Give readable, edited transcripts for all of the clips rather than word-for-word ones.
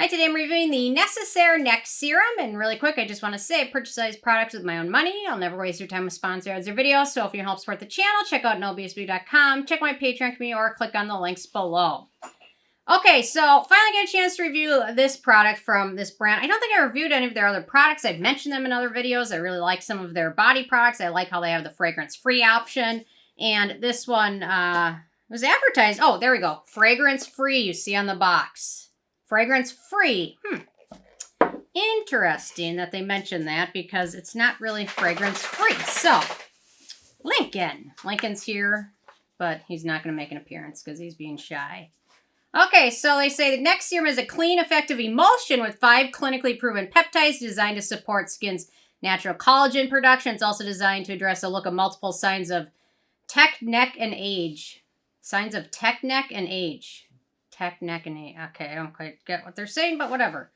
Hi, today I'm reviewing the Nécessaire Neck Serum, and really quick, I just want to say I purchase these products with my own money. I'll never waste your time with sponsor ads or videos, so if you help support the channel, check out nobsb.com, check my Patreon community, or click on the links below. Okay, so finally get a chance to review this product from this brand. I don't think I reviewed any of their other products. I've mentioned them in other videos. I really like some of their body products. I like how they have the fragrance-free option, and this one was advertised. Oh, there we go. Fragrance-free, you see on the box. Fragrance-free. Interesting that they mentioned that because it's not really fragrance-free. So, Lincoln's here, but he's not going to make an appearance because he's being shy. Okay, so they say the Neck Serum is a clean, effective emulsion with 5 clinically proven peptides designed to support skin's natural collagen production. It's also designed to address a look of multiple signs of tech, neck, and age. Signs of tech, neck, and age. Tech, neck, and age. Okay, I don't quite get what they're saying, but whatever.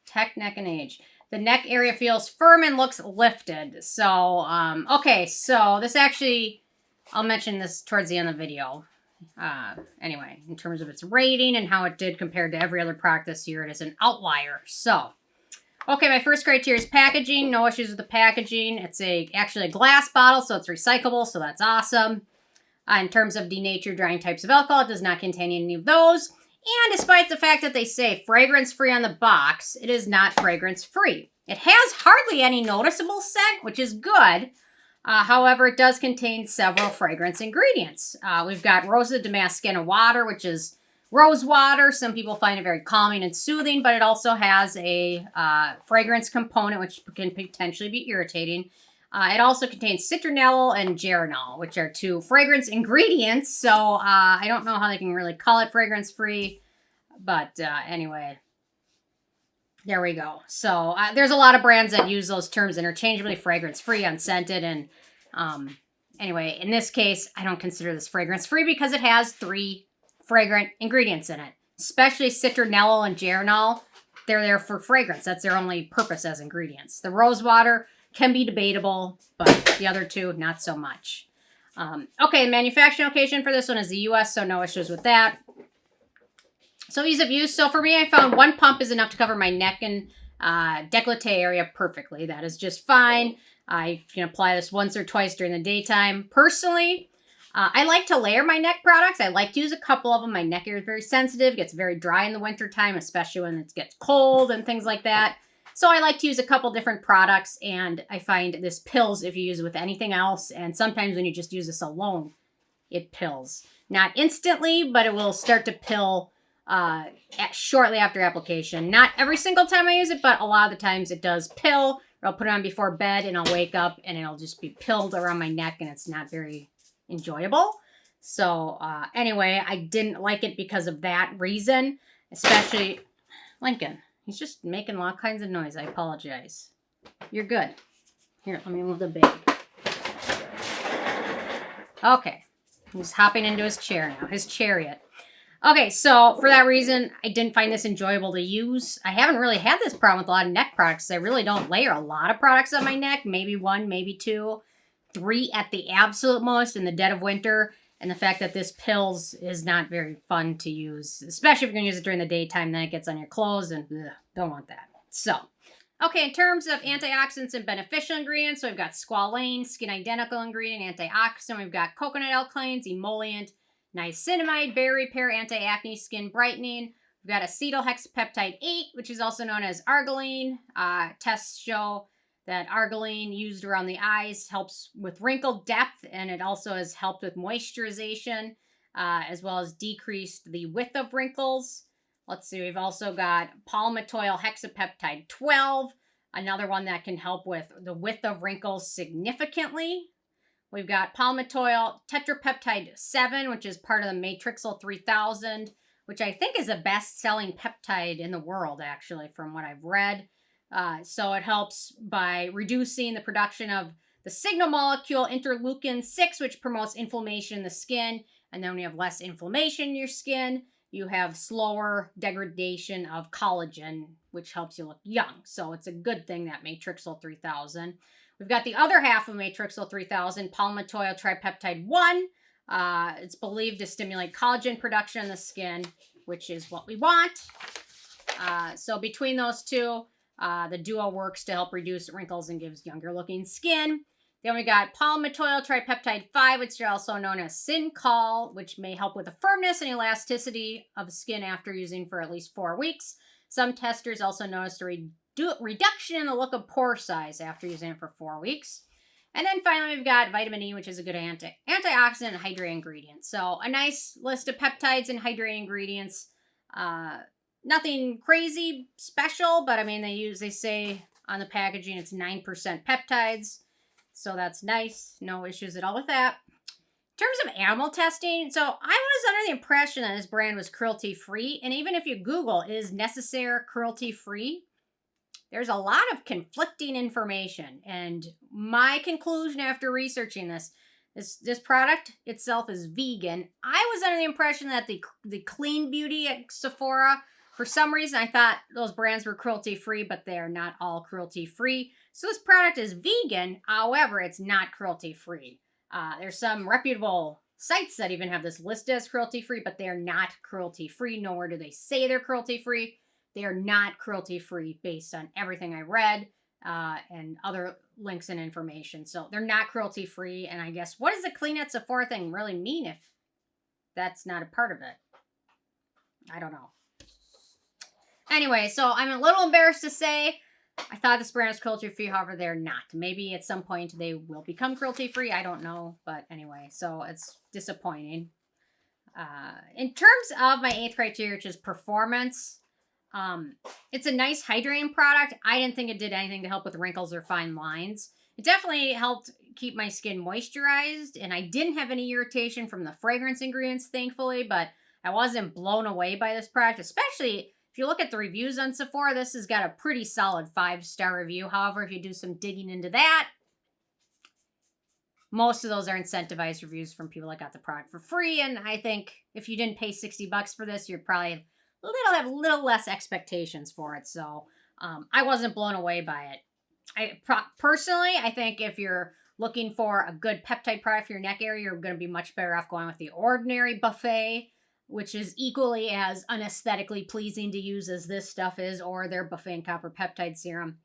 Tech, neck, and age. The neck area feels firm and looks lifted. So, okay, so this actually, I'll mention this towards the end of the video. Anyway, in terms of its rating and how it did compared to every other product this year, it is an outlier. So, okay, my first criteria is packaging. No issues with the packaging. It's actually a glass bottle, so it's recyclable, so that's awesome. In terms of denatured drying types of alcohol, it does not contain any of those. And despite the fact that they say fragrance-free on the box, it is not fragrance-free. It has hardly any noticeable scent, which is good. However, it does contain several fragrance ingredients. We've got Rosa Damascena water, which is rose water. Some people find it very calming and soothing, but it also has a fragrance component, which can potentially be irritating. It also contains citronellol and geraniol, which are 2 fragrance ingredients. So I don't know how they can really call it fragrance-free. But anyway, there we go. So there's a lot of brands that use those terms interchangeably, fragrance-free, unscented. And anyway, in this case, I don't consider this fragrance-free because it has 3 fragrant ingredients in it. Especially citronellol and geraniol. They're there for fragrance. That's their only purpose as ingredients. The rose water can be debatable, but the other 2, not so much. Okay, manufacturing location for this one is the U.S., so no issues with that. So ease of use. So for me, I found 1 pump is enough to cover my neck and décolleté area perfectly. That is just fine. I can apply this once or twice during the daytime. Personally, I like to layer my neck products. I like to use a couple of them. My neck area is very sensitive. It gets very dry in the wintertime, especially when it gets cold and things like that. So I like to use a couple different products, and I find this pills if you use it with anything else, and sometimes when you just use this alone, it pills. Not instantly, but it will start to pill shortly after application. Not every single time I use it, but a lot of the times it does pill. Or I'll put it on before bed, and I'll wake up, and it'll just be pilled around my neck, and it's not very enjoyable. So anyway, I didn't like it because of that reason, especially Lincoln. He's just making all kinds of noise. I apologize. You're good. Here, let me move the bag. Okay. He's hopping into his chair now. His chariot. Okay, so for that reason, I didn't find this enjoyable to use. I haven't really had this problem with a lot of neck products. I really don't layer a lot of products on my neck. Maybe 1, maybe 2, 3 at the absolute most in the dead of winter. And the fact that this pills is not very fun to use, especially if you're going to use it during the daytime, then it gets on your clothes, and don't want that. So, okay, in terms of antioxidants and beneficial ingredients, so we've got Squalane, skin-identical ingredient, antioxidant. We've got coconut alkanes, emollient, niacinamide, berry repair, anti-acne, skin brightening. We've got acetylhexapeptide 8, which is also known as arginine. Tests show that arginine used around the eyes helps with wrinkle depth, and it also has helped with moisturization, as well as decreased the width of wrinkles. Let's see, we've also got Palmitoyl hexapeptide 12, another one that can help with the width of wrinkles significantly. We've got Palmitoyl tetrapeptide 7, which is part of the Matrixyl 3000, which I think is the best-selling peptide in the world, actually, from what I've read. So it helps by reducing the production of the signal molecule interleukin-6, which promotes inflammation in the skin. And then when you have less inflammation in your skin, you have slower degradation of collagen, which helps you look young. So it's a good thing, that Matrixyl 3000. We've got the other half of Matrixyl 3000, Palmitoyl tripeptide 1. It's believed to stimulate collagen production in the skin, which is what we want. So between those two, the duo works to help reduce wrinkles and gives younger looking skin. Then we got Palmitoyl Tripeptide 5, which is also known as Syncol, which may help with the firmness and elasticity of skin after using for at least 4 weeks. Some testers also noticed a reduction in the look of pore size after using it for 4 weeks. And then finally, we've got vitamin E, which is a good antioxidant and hydrating ingredient. So a nice list of peptides and hydrating ingredients. Nothing crazy special, but I mean, they say on the packaging it's 9% peptides. So that's nice. No issues at all with that. In terms of animal testing, so I was under the impression that this brand was cruelty-free. And even if you Google, is Nécessaire cruelty-free? There's a lot of conflicting information. And my conclusion after researching this product itself is vegan. I was under the impression that the Clean Beauty at Sephora, for some reason, I thought those brands were cruelty-free, but they're not all cruelty-free. So this product is vegan, however, it's not cruelty-free. There's some reputable sites that even have this listed as cruelty-free, but they're not cruelty-free. Nowhere do they say they're cruelty-free. They are not cruelty-free based on everything I read and other links and information. So they're not cruelty-free. And I guess, what does the Clean at Sephora thing really mean if that's not a part of it? I don't know. Anyway, so I'm a little embarrassed to say I thought this brand was cruelty-free, however, they're not. Maybe at some point they will become cruelty-free. I don't know. But anyway, so it's disappointing. In terms of my 8th criteria, which is performance, it's a nice hydrating product. I didn't think it did anything to help with wrinkles or fine lines. It definitely helped keep my skin moisturized, and I didn't have any irritation from the fragrance ingredients, thankfully, but I wasn't blown away by this product, especially if you look at the reviews on Sephora. This has got a pretty solid 5-star review. However, if you do some digging into that, most of those are incentivized reviews from people that got the product for free, and I think if you didn't pay $60 for this, you're probably have a little less expectations for it. So I wasn't blown away by it. Personally, I think if you're looking for a good peptide product for your neck area, you're going to be much better off going with the Ordinary Buffet, which is equally as unesthetically pleasing to use as this stuff is, or their Buffet and Copper Peptide Serum.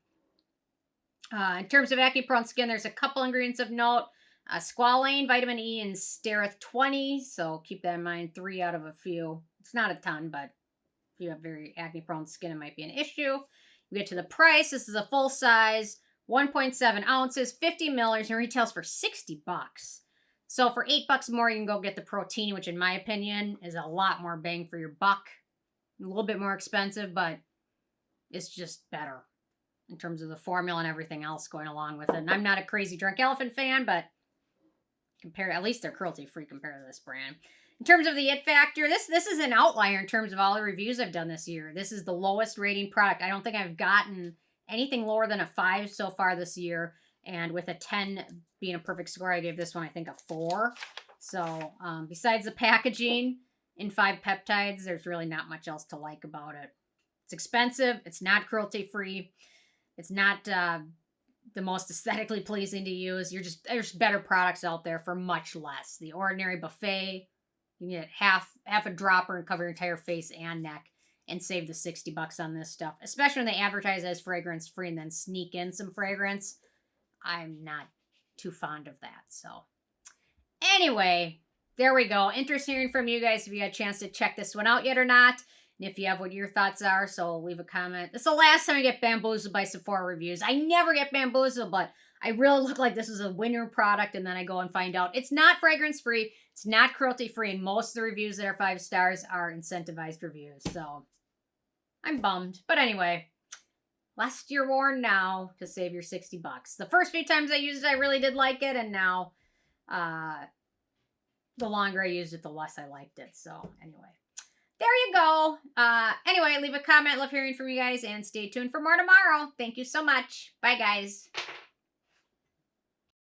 In terms of acne-prone skin, there's a couple ingredients of note. Squalane, vitamin E, and Stereth 20. So keep that in mind. 3 out of a few. It's not a ton, but if you have very acne-prone skin, it might be an issue. We get to the price. This is a full size, 1.7 ounces, 50 milliliters, and retails for $60. So for $8 more, you can go get the Protein, which in my opinion is a lot more bang for your buck. A little bit more expensive, but it's just better in terms of the formula and everything else going along with it. And I'm not a crazy Drunk Elephant fan, but at least they're cruelty-free compared to this brand. In terms of the it factor, this is an outlier in terms of all the reviews I've done this year. This is the lowest rating product. I don't think I've gotten anything lower than a 5 so far this year. And with a 10 being a perfect score, I gave this one, I think, a 4. So besides the packaging in 5 peptides, there's really not much else to like about it. It's expensive. It's not cruelty-free. It's not the most aesthetically pleasing to use. There's better products out there for much less. The Ordinary Buffet, you can get half a dropper and cover your entire face and neck and save the $60 on this stuff. Especially when they advertise as fragrance-free and then sneak in some fragrance. I'm not too fond of that. So anyway, there we go. Interested hearing from you guys if you got a chance to check this one out yet or not. And if you have, what your thoughts are. So leave a comment. This is the last time I get bamboozled by Sephora reviews. I never get bamboozled, but I really look like this is a winner product, and then I go and find out it's not fragrance-free, it's not cruelty-free, and most of the reviews that are 5 stars are incentivized reviews. So I'm bummed. But anyway, lest you're warned now to save your $60. The first few times I used it, I really did like it, and now the longer I used it, the less I liked it. So anyway, there you go. Anyway, leave a comment. Love hearing from you guys, and stay tuned for more tomorrow. Thank you so much. Bye, guys.